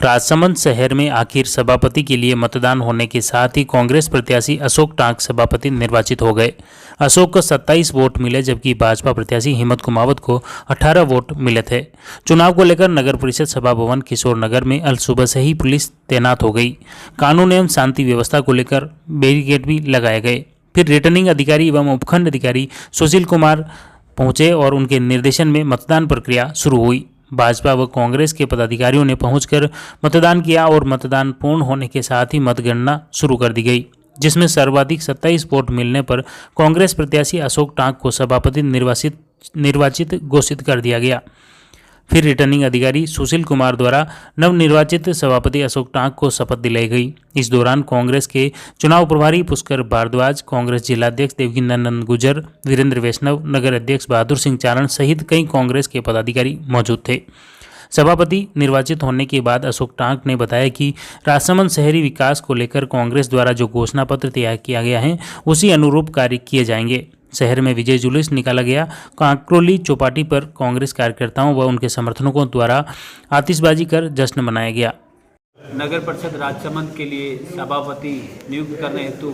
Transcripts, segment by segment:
राजसमंद शहर में आखिर सभापति के लिए मतदान होने के साथ ही कांग्रेस प्रत्याशी अशोक टांक सभापति निर्वाचित हो गए। अशोक को 27 वोट मिले जबकि भाजपा प्रत्याशी हिम्मत कुमावत को 18 वोट मिले थे। चुनाव को लेकर नगर परिषद सभा भवन किशोर नगर में अल सुबह से ही पुलिस तैनात हो गई। कानून एवं शांति व्यवस्था को लेकर बैरिकेड भी लगाए गए। फिर रिटर्निंग अधिकारी एवं उपखंड अधिकारी सुशील कुमार पहुंचे और उनके निर्देशन में मतदान प्रक्रिया शुरू हुई। भाजपा व कांग्रेस के पदाधिकारियों ने पहुंचकर मतदान किया और मतदान पूर्ण होने के साथ ही मतगणना शुरू कर दी गई, जिसमें सर्वाधिक 27 वोट मिलने पर कांग्रेस प्रत्याशी अशोक टांक को सभापति निर्वाचित घोषित कर दिया गया। फिर रिटर्निंग अधिकारी सुशील कुमार द्वारा नवनिर्वाचित सभापति अशोक टांक को शपथ दिलाई गई। इस दौरान कांग्रेस के चुनाव प्रभारी पुष्कर भारद्वाज, कांग्रेस जिलाध्यक्ष देवकीनंदन गुजर, वीरेंद्र वैष्णव, नगर अध्यक्ष बहादुर सिंह चारण सहित कई कांग्रेस के पदाधिकारी मौजूद थे। सभापति निर्वाचित होने के बाद अशोक टांक ने बताया कि राजसमंद शहरी विकास को लेकर कांग्रेस द्वारा जो घोषणा पत्र तैयार किया गया है उसी अनुरूप कार्य किए जाएंगे। शहर में विजय जुलूस निकाला गया। कांकरोली चौपाटी पर कांग्रेस कार्यकर्ताओं व उनके समर्थकों द्वारा आतिशबाजी कर जश्न मनाया गया। नगर परिषद राजसमंद के लिए सभापति नियुक्त करने हेतु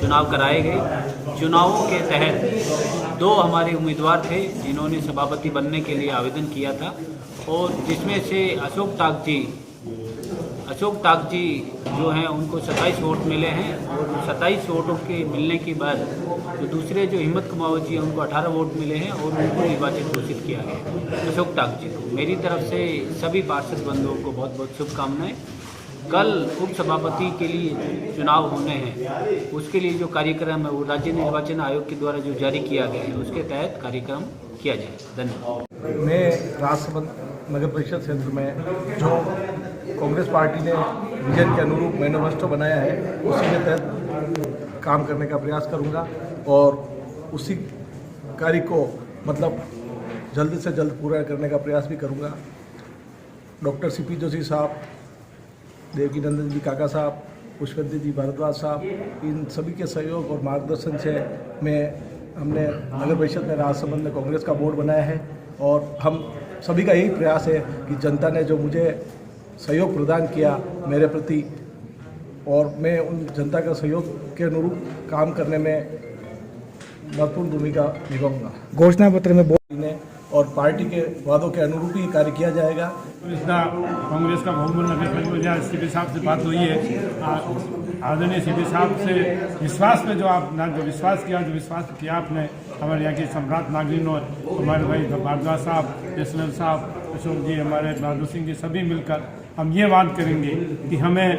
चुनाव कराए गए। चुनावों के तहत 2 हमारे उम्मीदवार थे जिन्होंने सभापति बनने के लिए आवेदन किया था और जिसमें से अशोक टाक जी जो हैं उनको 27 वोट मिले हैं और 27 वोटों के मिलने के बाद जो दूसरे जो हिम्मत कुमावत जी हैं उनको 18 वोट मिले हैं और उनको निर्वाचित घोषित किया गया अशोक टाक जी को। मेरी तरफ से सभी पार्षद बंधुओं को बहुत बहुत शुभकामनाएं। कल उप सभापति के लिए चुनाव होने हैं, उसके लिए जो कार्यक्रम है वो राज्य निर्वाचन आयोग के द्वारा जो जारी किया गया है उसके तहत कार्यक्रम किया जाए। धन्यवाद। मैं राजसमंद नगर परिषद क्षेत्र में जो कांग्रेस पार्टी ने विजन के अनुरूप मैनिफेस्टो बनाया है उसी के तहत काम करने का प्रयास करूंगा और उसी कार्य को जल्द से जल्द पूरा करने का प्रयास भी करूंगा। डॉक्टर सीपी जोशी साहब, देवकीनंदन जी काका साहब, पुष्पेंद्र जी भारद्वाज साहब, इन सभी के सहयोग और मार्गदर्शन से हमने नगर परिषद में राजसमंद में कांग्रेस का बोर्ड बनाया है और हम सभी का यही प्रयास है कि जनता ने जो मुझे सहयोग प्रदान किया मेरे प्रति और मैं उन जनता का सहयोग के अनुरूप काम करने में महत्वपूर्ण भूमिका निभाऊंगा। घोषणा पत्र में और पार्टी के वादों के अनुरूप ही कार्य किया जाएगा। कांग्रेस का बहुमत नगर सीपी साहब से बात हुई है। आदरणीय सीपी साहब से विश्वास पे जो विश्वास किया आपने हमारे यहाँ के सम्राट नागरिकों, हमारे भाई भारद्वाज साहब, वैष्णव साहब, अशोक जी, हमारे बहादुर सिंह जी सभी मिलकर हम ये बात करेंगे कि हमें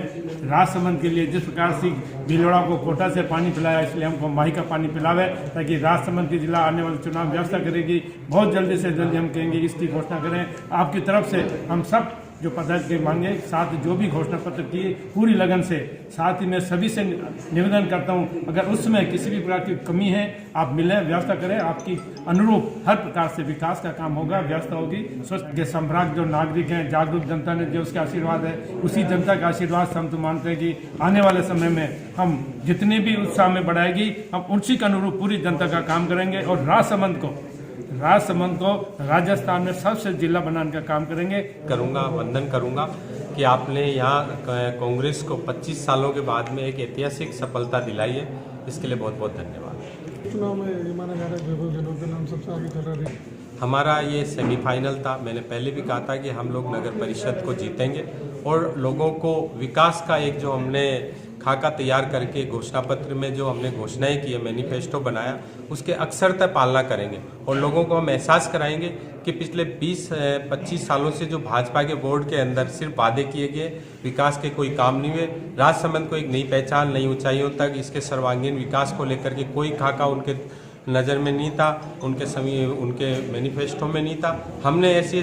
राजसमंद के लिए जिस प्रकार से भिलवाड़ा को कोटा से पानी पिलाया इसलिए हमको माही का पानी पिलावे ताकि राजसमंद की जिला आने वाले चुनाव व्यवस्था करेगी। बहुत जल्दी से जल्दी हम कहेंगे इसकी घोषणा करें। आपकी तरफ से हम सब जो पदाधिकारी मांगे साथ जो भी घोषणा पत्र की पूरी लगन से, साथ ही मैं सभी से निवेदन करता हूं अगर उसमें किसी भी प्रकार की कमी है आप मिलें, व्यवस्था करें। आपकी अनुरूप हर प्रकार से विकास का काम होगा, व्यवस्था होगी। स्वस्थ के सम्राट जो नागरिक हैं, जागरूक जनता ने जो उसके आशीर्वाद है उसी जनता का आशीर्वाद से हम तो मानते हैं कि आने वाले समय में हम जितने भी उत्साह में बढ़ाएगी हम उसी के अनुरूप पूरी जनता का काम करेंगे और राजसमंद को राजस्थान में सबसे जिला बनाने का काम करूंगा। वंदन करूंगा कि आपने यहाँ कांग्रेस को 25 सालों के बाद में एक ऐतिहासिक सफलता दिलाई है, इसके लिए बहुत बहुत धन्यवाद। चुनाव में ये माना जा रहा है वैभव जनार्दन हम सबसे आगे चल रहे हैं। हमारा ये सेमीफाइनल था। मैंने पहले भी कहा था कि हम लोग नगर परिषद को जीतेंगे और लोगों को विकास का एक जो हमने खाका तैयार करके घोषणा पत्र में जो हमने घोषणाएं की है, मैनिफेस्टो बनाया, उसके अक्षरतः पालना करेंगे और लोगों को हम एहसास कराएंगे कि पिछले 20-25 सालों से जो भाजपा के बोर्ड के अंदर सिर्फ वादे किए गए, विकास के कोई काम नहीं हुए। राजसमंद को एक नई पहचान, नई ऊंचाइयों तक इसके सर्वांगीण विकास को लेकर के कोई खाका उनके नज़र में नहीं था, उनके मैनिफेस्टो में नहीं था। हमने ऐसी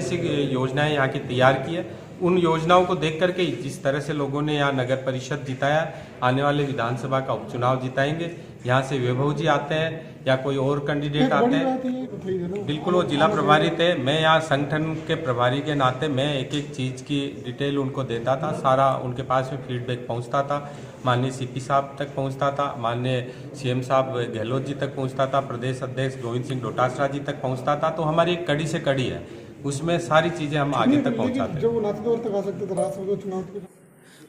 योजनाएं यहाँ की तैयार की है। उन योजनाओं को देख करके जिस तरह से लोगों ने यहाँ नगर परिषद जिताया, आने वाले विधानसभा का उपचुनाव जिताएंगे। यहाँ से वैभव जी आते हैं या कोई और कैंडिडेट आते हैं, बिल्कुल वो जिला प्रभारी थे। मैं यहाँ संगठन के प्रभारी के नाते मैं एक एक चीज़ की डिटेल उनको देता था, सारा उनके पास में फीडबैक पहुँचता था। माननीय सीपी साहब तक पहुँचता था, माननीय सीएम साहब गहलोत जी तक पहुँचता था, प्रदेश अध्यक्ष गोविंद सिंह डोटासरा जी तक पहुँचता था। तो हमारी एक कड़ी से कड़ी है उसमें सारी चीज़ें हम आगे तक पहुँचाते हैं। जब वो नाते तक आ सकते थे राष्ट्रपति चुनाव के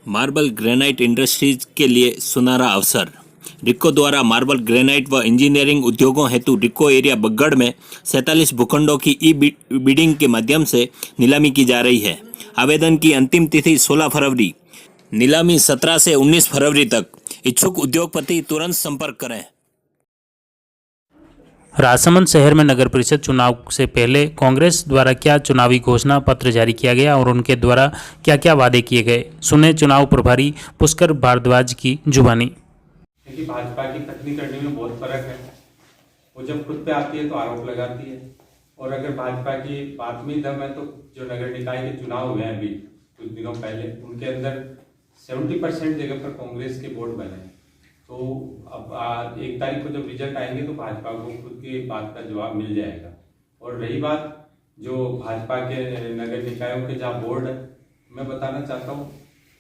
मार्बल ग्रेनाइट इंडस्ट्रीज के लिए सुनहरा अवसर। रिको द्वारा मार्बल ग्रेनाइट व इंजीनियरिंग उद्योगों हेतु रिको एरिया बगड़ में 47 भूखंडों की ई बिडिंग के माध्यम से नीलामी की जा रही है। आवेदन की अंतिम तिथि 16 फरवरी, नीलामी 17 से 19 फरवरी तक। इच्छुक उद्योगपति तुरंत संपर्क करें। राजसमंद शहर में नगर परिषद चुनाव से पहले कांग्रेस द्वारा क्या चुनावी घोषणा पत्र जारी किया गया और उनके द्वारा क्या क्या वादे किए गए, सुने चुनाव प्रभारी पुष्कर भारद्वाज की जुबानी। क्योंकि भाजपा की कथनी करने में बहुत फर्क है। वो जब खुद पे आती है तो आरोप लगाती है, और अगर भाजपा की बात में दम है तो जो नगर निकाय के चुनाव हुए हैं अभी कुछ दिनों पहले, उनके अंदर 70% जगह पर कांग्रेस के वोट बने। तो अब 1 तारीख को जब रिजल्ट आएंगे तो भाजपा को खुद की बात का जवाब मिल जाएगा। और रही बात जो भाजपा के नगर निकायों के जहाँ बोर्ड है, मैं बताना चाहता हूँ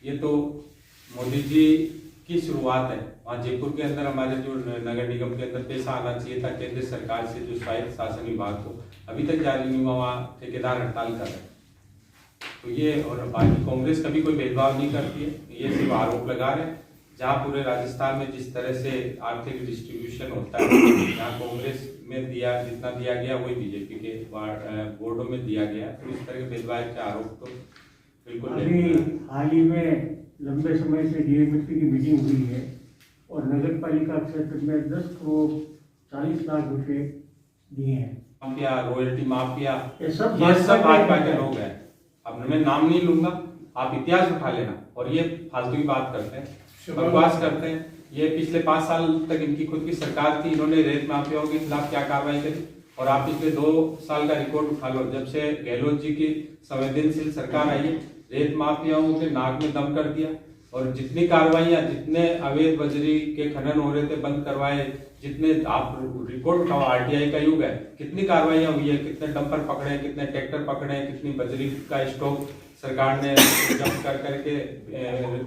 ये तो मोदी जी की शुरुआत है। वहाँ जयपुर के अंदर हमारे जो नगर निगम के अंदर पैसा आना चाहिए था केंद्र सरकार से, जो स्वायत्त शासन विभाग को अभी तक जारी नहीं हुआ, वहाँ ठेकेदार हड़ताल कर रहे हैं। तो ये, और बाकी कांग्रेस कभी कोई भेदभाव नहीं करती है, ये सिर्फ आरोप लगा रहे हैं। जहाँ पूरे राजस्थान में जिस तरह से आर्थिक डिस्ट्रीब्यूशन होता है, जहाँ कांग्रेस में जितना दिया गया वही बीजेपी के बोर्डों में दिया गया, तो इस तरह के भेदभाव के आरोप तो बिल्कुल अभी हाल ही में लंबे समय से डीएमएसपी की मीटिंग हुई है और नगर पालिका क्षेत्र में 10 करोड़ 40 लाख रुपए दिए हैं। माफिया, रॉयल्टी माफिया, ये सब भाजपा के लोग हैं। अब मैं नाम नहीं लूंगा, आप इतिहास उठा लेना, और ये फालतू की बात करते हैं, बकवास करते हैं। ये पिछले 5 साल तक इनकी खुद की सरकार थी, इन्होंने रेत माफियाओं के खिलाफ क्या कार्रवाई करी, और आप पिछले 2 साल का रिकॉर्ड उठा लो, जब से गहलोत जी की संवेदनशील सरकार आई है, रेत माफियाओं के नाक में दम कर दिया। और जितनी कार्रवाइयां, जितने अवैध बजरी के खनन हो रहे थे बंद करवाए, जितने आप रिकॉर्ड उठाओ, आरटीआई का युग है, कितनी कार्रवाइयां हुई है, कितने डंपर पकड़े, कितने ट्रैक्टर पकड़े, कितनी बजरी का स्टॉक सरकार ने जब्त कर करके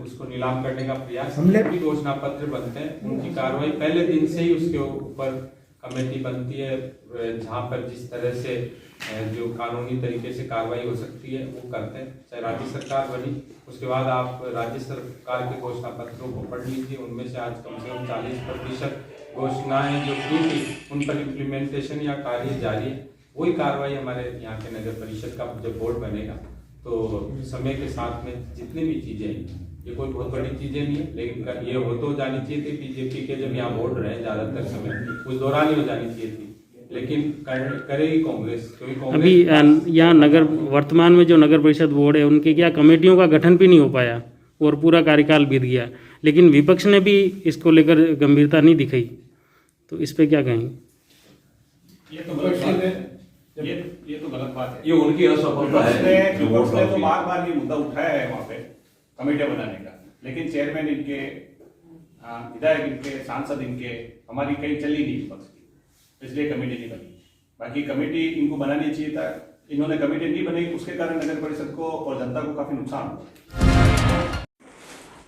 उसको नीलाम करने का प्रयास। भी घोषणा पत्र बनते हैं, उनकी कार्रवाई पहले दिन से ही उसके ऊपर कमेटी बनती है, जहां पर जिस तरह से जो कानूनी तरीके से कार्रवाई हो सकती है वो करते हैं। चाहे राज्य सरकार बनी, उसके बाद आप राज्य सरकार के घोषणा पत्रों को पढ़ लीजिए, उनमें से आज कम से कम 40% घोषणाएं जो की थी उन पर इम्प्लीमेंटेशन या कार्य जारी है। वही कार्रवाई हमारे यहाँ के नगर परिषद का जब बोर्ड बनेगा तो समय के साथ में जितनी भी चीजें हैं, ये कोई बहुत बड़ी चीजें नहीं है, लेकिन ये हो तो जानी चाहिए थी। बीजेपी के जब यहाँ बोर्ड रहे ज्यादातर समय, उस दौरान ही हो जानी चाहिए थी, लेकिन करेगी कांग्रेस, क्योंकि कांग्रेस अभी यहाँ नगर वर्तमान में जो नगर परिषद बोर्ड है उनके क्या कमेटियों का गठन भी नहीं हो पाया और पूरा कार्यकाल बीत गया, लेकिन विपक्ष ने भी इसको लेकर गंभीरता नहीं दिखाई, तो इस पे क्या कहेंगे? ये तो गलत बात है, ये उनकी असफलता है। विपक्ष ने तो बार ये मुद्दा उठाया है वहाँ पे कमेटियां बनाने का, लेकिन चेयरमैन इनके, विधायक इनके, सांसद इनके, हमारी कहीं चली नहीं विपक्ष की, इसलिए कमेटी नहीं बनी। बाकी कमेटी इनको बनानी चाहिए था, इन्होंने कमेटी नहीं बनाई, उसके कारण नगर परिषद को और जनता को काफी नुकसान हुआ।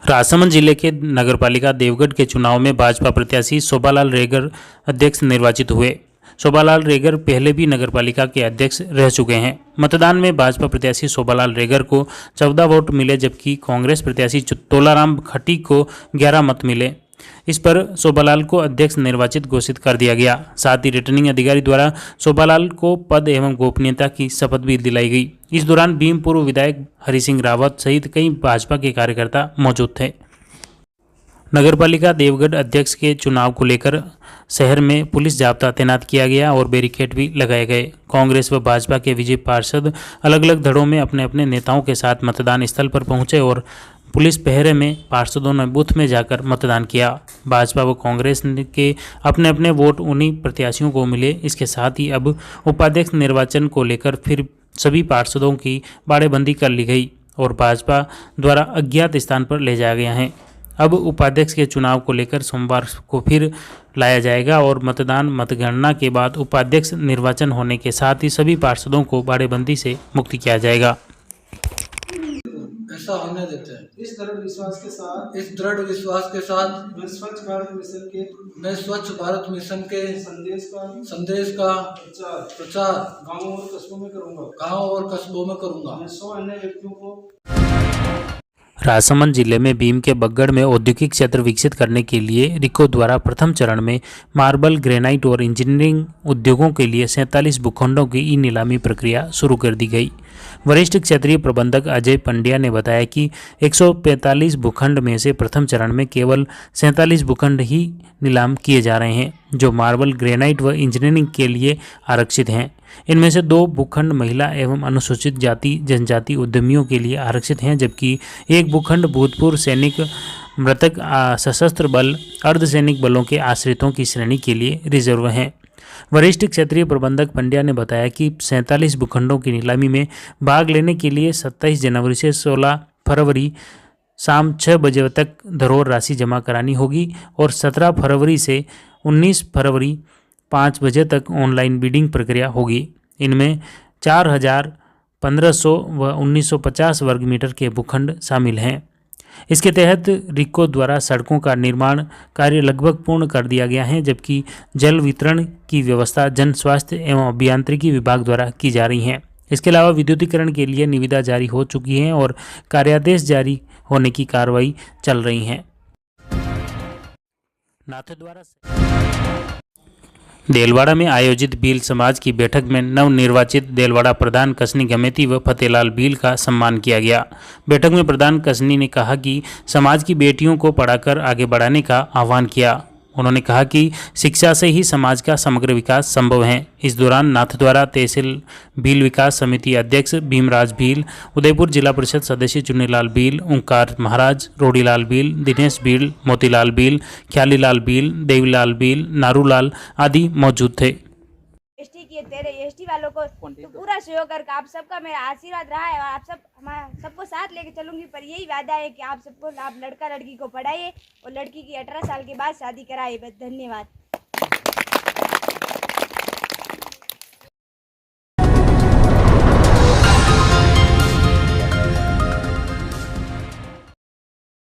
राजसमंद जिले के नगरपालिका देवगढ़ के चुनाव में भाजपा प्रत्याशी शोभालाल रेगर अध्यक्ष निर्वाचित हुए। शोभालाल रेगर पहले भी नगरपालिका के अध्यक्ष रह चुके हैं। मतदान में भाजपा प्रत्याशी शोभालाल रेगर को 14 वोट मिले, जबकि कांग्रेस प्रत्याशी तोलाराम खटी को 11 मत मिले। इस पर शोभालाल को अध्यक्ष निर्वाचित घोषित कर दिया गया। साथ ही रिटर्निंग अधिकारी द्वारा शोभालाल को पद एवं गोपनीयता की शपथ भी दिलाई गई। इस दौरान भीम पूर्व विधायक हरि सिंह रावत सहित कई भाजपा के कार्यकर्ता मौजूद थे। नगरपालिका देवगढ़ अध्यक्ष के चुनाव को लेकर शहर में पुलिस जाब्ता तैनात किया गया और बैरिकेड भी लगाए गए। कांग्रेस व भाजपा के विजयी पार्षद अलग अलग धड़ों में अपने अपने नेताओं के साथ मतदान स्थल पर पहुंचे और पुलिस पहरे में पार्षदों ने बूथ में जाकर मतदान किया। भाजपा व कांग्रेस के अपने अपने वोट उन्हीं प्रत्याशियों को मिले। इसके साथ ही अब उपाध्यक्ष निर्वाचन को लेकर फिर सभी पार्षदों की बाड़ेबंदी कर ली गई और भाजपा द्वारा अज्ञात स्थान पर ले जाया गया है। अब उपाध्यक्ष के चुनाव को लेकर सोमवार को फिर लाया जाएगा और मतगणना के बाद उपाध्यक्ष निर्वाचन होने के साथ ही सभी पार्षदों को बाड़ेबंदी से मुक्त किया जाएगा। हिंसा होने देते हैं। इस दृढ़ विश्वास के साथ मैं स्वच्छ भारत मिशन के संदेश का प्रचार गांवों और कस्बों में करूंगा। मैं 100 अन्य व्यक्तियों को राजसमंद जिले में भीम के बगड़ में औद्योगिक क्षेत्र विकसित करने के लिए रिको द्वारा प्रथम चरण में मार्बल, ग्रेनाइट और इंजीनियरिंग उद्योगों के लिए 47 भूखंडों की ई नीलामी प्रक्रिया शुरू कर दी गई। वरिष्ठ क्षेत्रीय प्रबंधक अजय पंड्या ने बताया कि 145 भूखंड में से प्रथम चरण में केवल 47 भूखंड ही नीलाम किए जा रहे हैं, जो मार्बल, ग्रेनाइट व इंजीनियरिंग के लिए आरक्षित हैं। इनमें से 2 भूखंड महिला एवं अनुसूचित जाति जनजाति उद्यमियों के लिए आरक्षित हैं, जबकि 1 भूखंड भूतपूर्व सैनिक, मृतक सशस्त्र बल, अर्धसैनिक बलों के आश्रितों की श्रेणी के लिए रिजर्व हैं। वरिष्ठ क्षेत्रीय प्रबंधक पंड्या ने बताया कि 47 भूखंडों की नीलामी में भाग लेने के लिए 27 जनवरी से 16 फरवरी शाम 6 बजे तक धरोहर राशि जमा करानी होगी और 17 फरवरी से 19 फरवरी 5 बजे तक ऑनलाइन बिडिंग प्रक्रिया होगी। इनमें 4000, 1500 व 1950 वर्ग मीटर के भूखंड शामिल हैं। इसके तहत रिको द्वारा सड़कों का निर्माण कार्य लगभग पूर्ण कर दिया गया है, जबकि जल वितरण की व्यवस्था जन स्वास्थ्य एवं अभियांत्रिकी विभाग द्वारा की जा रही है। इसके अलावा विद्युतीकरण के लिए निविदा जारी हो चुकी है और कार्यादेश जारी होने की कार्रवाई चल रही है। नाथद्वारा देलवाड़ा में आयोजित भील समाज की बैठक में नवनिर्वाचित देलवाड़ा प्रधान कसनी गमेती व फतेहलाल भील का सम्मान किया गया। बैठक में प्रधान कसनी ने कहा कि समाज की बेटियों को पढ़ाकर आगे बढ़ाने का आह्वान किया। उन्होंने कहा कि शिक्षा से ही समाज का समग्र विकास संभव है। इस दौरान नाथद्वारा तहसील भील विकास समिति अध्यक्ष भीमराज भील, उदयपुर जिला परिषद सदस्य चुन्नीलाल भील, ओंकार महाराज, रोडीलाल भील, दिनेश भील, मोतीलाल भील, ख्यालीलाल भील, देवीलाल भील, नारूलाल आदि मौजूद थे। एसटी के तेरे एसटी वालों को तो पूरा सहयोग करके आप सबका मेरा आशीर्वाद रहा है और आप सबको साथ लेके चलूंगी। पर यही वादा है कि आप सबको, आप लड़का लड़की को पढ़ाइए और लड़की की 18 साल के बाद शादी कराइए। बस धन्यवाद।